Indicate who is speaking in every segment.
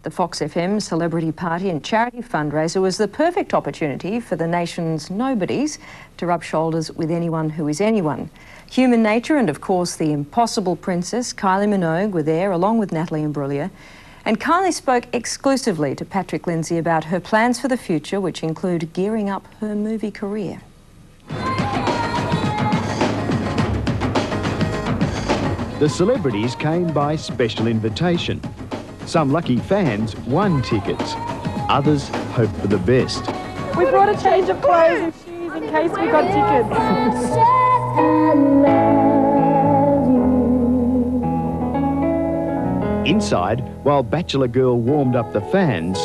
Speaker 1: The Fox FM celebrity party and charity fundraiser was the perfect opportunity for the nation's nobodies to rub shoulders with anyone who is anyone. Human Nature and, of course, the impossible princess, Kylie Minogue, were there, along with Natalie Imbruglia. And Kylie spoke exclusively to Patrick Lindsay about her plans for the future, which include gearing up her movie career.
Speaker 2: The celebrities came by special invitation. Some lucky fans won tickets. Others hoped for the best.
Speaker 3: We brought a change of clothes and shoes in case we got tickets.
Speaker 2: Inside, while Bachelor Girl warmed up the fans,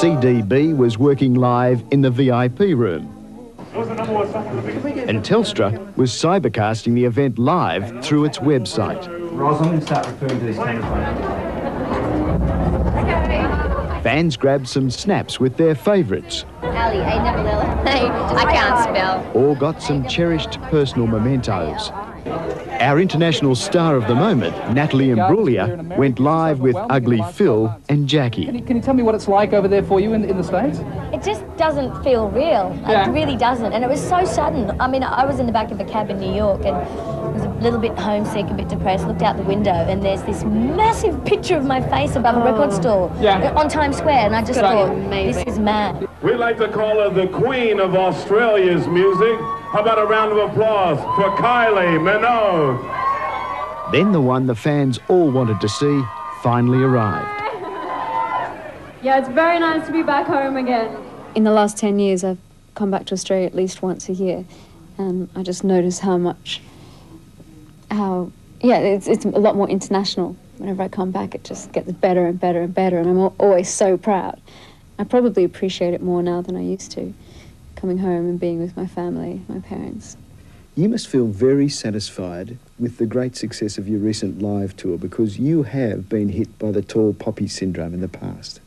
Speaker 2: CDB was working live in the VIP room. And Telstra was cybercasting the event live through its website.
Speaker 4: Roz, I'm going to start referring to this telephone.
Speaker 2: Fans grabbed some snaps with their favourites.
Speaker 5: Ali, I can't spell.
Speaker 2: Or got some cherished personal mementos. Our international star of the moment, Natalie Imbruglia, went live with Ugly Phil and Jackie.
Speaker 4: Can you tell me what it's like over there for you in the States?
Speaker 5: It just doesn't feel real.
Speaker 4: Yeah.
Speaker 5: It really doesn't. And it was so sudden. I mean, I was in the back of a cab in New York and was a little bit homesick, a bit depressed, looked out the window and there's this massive picture of my face above a record store on Times Square, and I just thought, this is mad.
Speaker 6: We like to call her the queen of Australia's music. How about a round of applause for Kylie Minogue?
Speaker 2: Then the one the fans all wanted to see finally arrived.
Speaker 7: Yeah, it's very nice to be back home again. In the last 10 years, I've come back to Australia at least once a year, and I just notice it's a lot more international. Whenever I come back, it just gets better and better and better, and I'm always so proud. I probably appreciate it more now than I used to, coming home and being with my family, my parents.
Speaker 8: You must feel very satisfied with the great success of your recent live tour, because you have been hit by the tall poppy syndrome in the past.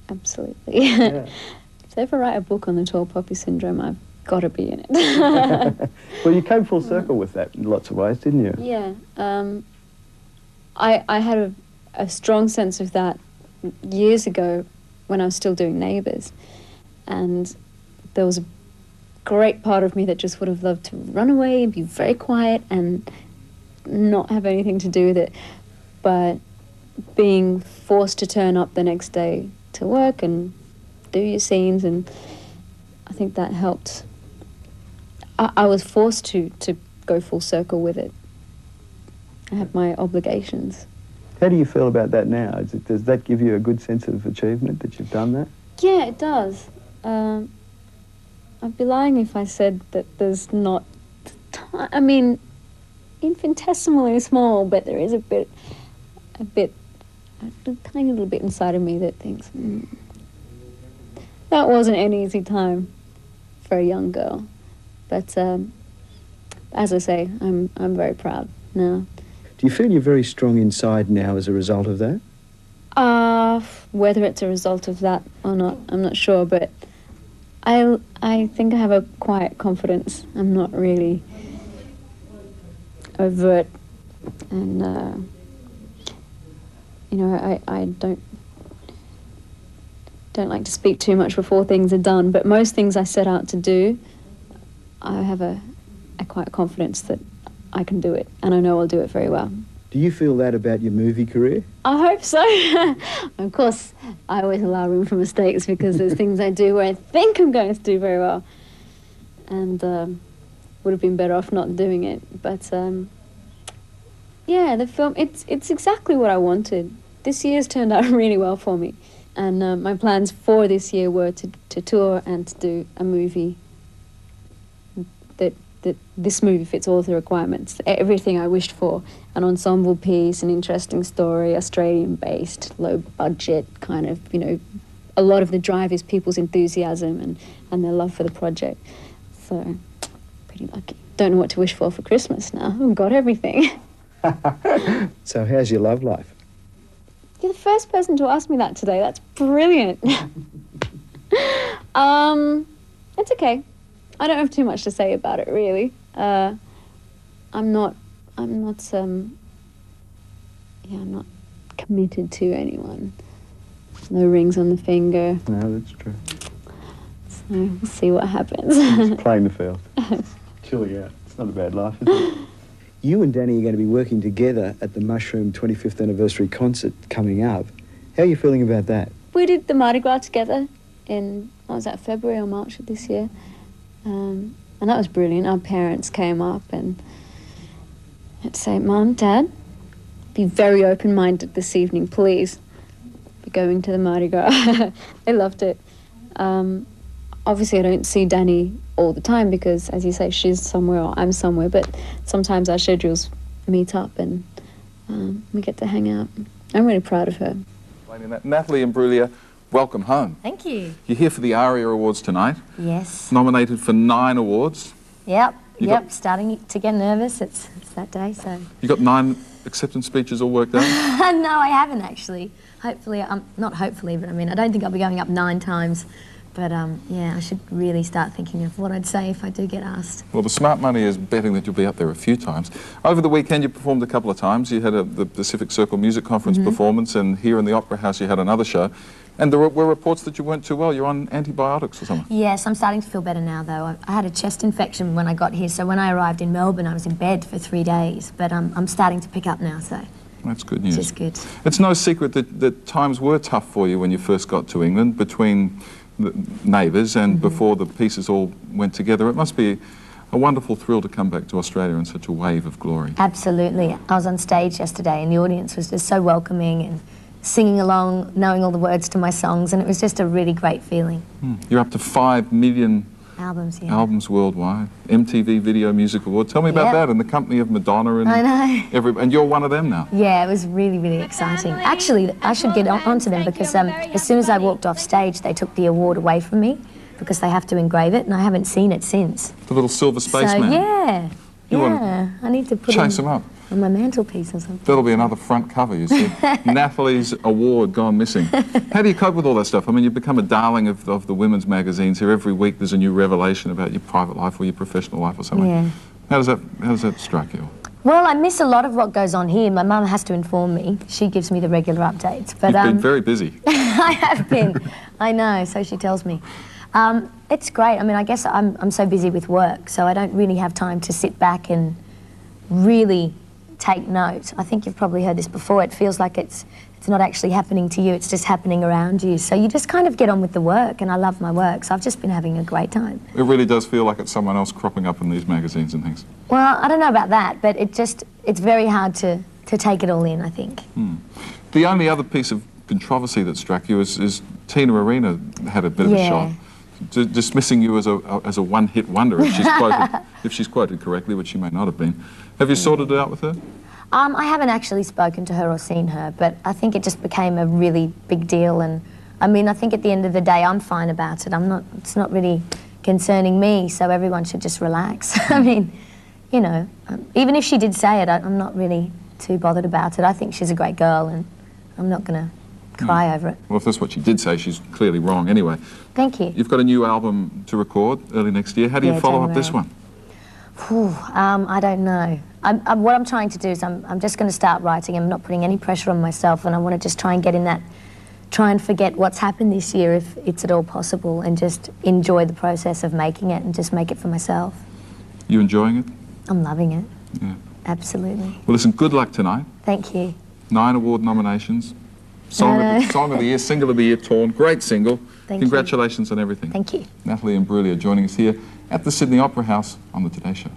Speaker 7: Absolutely. Yeah. If they ever write a book on the tall poppy syndrome, I've got to be in it.
Speaker 9: Well, you came full circle with that in lots of ways, didn't you?
Speaker 7: Yeah. I had a strong sense of that years ago when I was still doing Neighbours, and there was a great part of me that just would have loved to run away and be very quiet and not have anything to do with it, but being forced to turn up the next day to work and do your scenes, and I think that helped. I was forced to go full circle with it. I had my obligations.
Speaker 9: How do you feel about that now? Does that give you a good sense of achievement that you've done that?
Speaker 7: Yeah, it does. I'd be lying if I said that there's not... I mean, infinitesimally small, but there is a tiny little bit inside of me that thinks, that wasn't an easy time for a young girl. But as I say, I'm very proud now.
Speaker 8: Do you feel you're very strong inside now as a result of that?
Speaker 7: Whether it's a result of that or not, I'm not sure, but I think I have a quiet confidence. I'm not really overt, and I don't like to speak too much before things are done, but most things I set out to do, I have a quiet confidence that I can do it, and I know I'll do it very well.
Speaker 8: Do you feel that about your movie career?
Speaker 7: I hope so. Of course, I always allow room for mistakes, because there's things I do where I think I'm going to do very well, and would have been better off not doing it. But yeah, the film, it's exactly what I wanted. This year's turned out really well for me, and my plans for this year were to tour and to do a movie that this movie fits all the requirements, everything I wished for: an ensemble piece, an interesting story, Australian-based, low budget, kind of, a lot of the drive is people's enthusiasm and their love for the project. So, pretty lucky. Don't know what to wish for Christmas now. I've got everything.
Speaker 8: So how's your love life?
Speaker 7: You're the first person to ask me that today. That's brilliant. It's okay. I don't have too much to say about it, really. I'm not committed to anyone. No rings on the finger.
Speaker 9: No, that's true.
Speaker 7: So we'll see what happens.
Speaker 9: Just playing the field. Chilling out. It's not a bad life, is it?
Speaker 8: You and Danny are going to be working together at the Mushroom 25th anniversary concert coming up. How are you feeling about that?
Speaker 7: We did the Mardi Gras together in, February or March of this year. And that was brilliant. Our parents came up and had to say, Mum, Dad, be very open-minded this evening, please. We're going to the Mardi Gras. They loved it. Obviously, I don't see Danny all the time because, as you say, she's somewhere or I'm somewhere, but sometimes our schedules meet up and we get to hang out. I'm really proud of her.
Speaker 10: Natalie Imbruglia, welcome home.
Speaker 5: Thank you.
Speaker 10: You're here for the ARIA Awards tonight.
Speaker 5: Yes.
Speaker 10: Nominated for 9 awards.
Speaker 5: Yep, starting to get nervous. It's that day, so.
Speaker 10: You got 9 acceptance speeches all worked out?
Speaker 5: No, I haven't actually. Hopefully, not hopefully, but I mean, I don't think I'll be going up 9 times. But yeah, I should really start thinking of what I'd say if I do get asked.
Speaker 10: Well, the smart money is betting that you'll be up there a few times. Over the weekend, you performed a couple of times. You had the Pacific Circle Music Conference performance, and here in the Opera House you had another show. And there were reports that you weren't too well. You're on antibiotics or something.
Speaker 5: Yes, I'm starting to feel better now, though. I had a chest infection when I got here, so when I arrived in Melbourne, I was in bed for 3 days. But I'm starting to pick up now, so.
Speaker 10: That's good news.
Speaker 5: Which is good.
Speaker 10: It's no secret that times were tough for you when you first got to England, between the neighbours and before the pieces all went together. It must be a wonderful thrill to come back to Australia in such a wave of glory.
Speaker 5: Absolutely. I was on stage yesterday and the audience was just so welcoming and singing along, knowing all the words to my songs, and it was just a really great feeling.
Speaker 10: You're up to 5 million albums worldwide. MTV Video Music Award. Tell me about that, in the company of Madonna and
Speaker 5: I know.
Speaker 10: And you're one of them now.
Speaker 5: Yeah, it was really, really exciting. Actually, I should get onto them because as soon as I walked off stage, they took the award away from me because they have to engrave it, and I haven't seen it since.
Speaker 10: The little silver spaceman.
Speaker 5: Yeah, I need to put
Speaker 10: chase them up
Speaker 5: on my mantelpiece or something.
Speaker 10: That'll be another front cover, you see. Natalie's award gone missing. How do you cope with all that stuff? I mean, you've become a darling of the women's magazines here. Every week there's a new revelation about your private life or your professional life or something.
Speaker 5: Yeah.
Speaker 10: How does that strike you?
Speaker 5: Well, I miss a lot of what goes on here. My mum has to inform me. She gives me the regular updates. But
Speaker 10: you've been very busy.
Speaker 5: I have been. I know, so she tells me. It's great. I mean, I guess I'm so busy with work, so I don't really have time to sit back and really take note. I think you've probably heard this before. It feels like it's not actually happening to you, it's just happening around you. So you just kind of get on with the work, and I love my work, so I've just been having a great time.
Speaker 10: It really does feel like it's someone else cropping up in these magazines and things.
Speaker 5: Well, I don't know about that, but it's very hard to take it all in, I think.
Speaker 10: The only other piece of controversy that struck you is Tina Arena had a bit of a shock. Dismissing you as a one-hit wonder, if she's quoted correctly, which she may not have been. Have you sorted it out with her?
Speaker 5: I haven't actually spoken to her or seen her, but I think it just became a really big deal, and I mean, I think at the end of the day, I'm fine about it. It's not really concerning me, so everyone should just relax. I mean, you know, even if she did say it, I'm not really too bothered about it. I think she's a great girl, and I'm not going to cry over it.
Speaker 10: Well, if that's what she did say, she's clearly wrong anyway.
Speaker 5: Thank you.
Speaker 10: You've got a new album to record early next year. How do you follow up this one?
Speaker 5: I don't know. What I'm trying to do is I'm just going to start writing. I'm not putting any pressure on myself, and I want to just try and get in that, try and forget what's happened this year if it's at all possible, and just enjoy the process of making it and just make it for myself.
Speaker 10: You enjoying it?
Speaker 5: I'm loving it.
Speaker 10: Yeah.
Speaker 5: Absolutely.
Speaker 10: Well, listen, good luck tonight.
Speaker 5: Thank you.
Speaker 10: 9 award nominations. Song of the Year, Single of the Year, Torn. Great single. Congratulations on everything.
Speaker 5: Thank you.
Speaker 10: Natalie Imbruglia joining us here at the Sydney Opera House on The Today Show.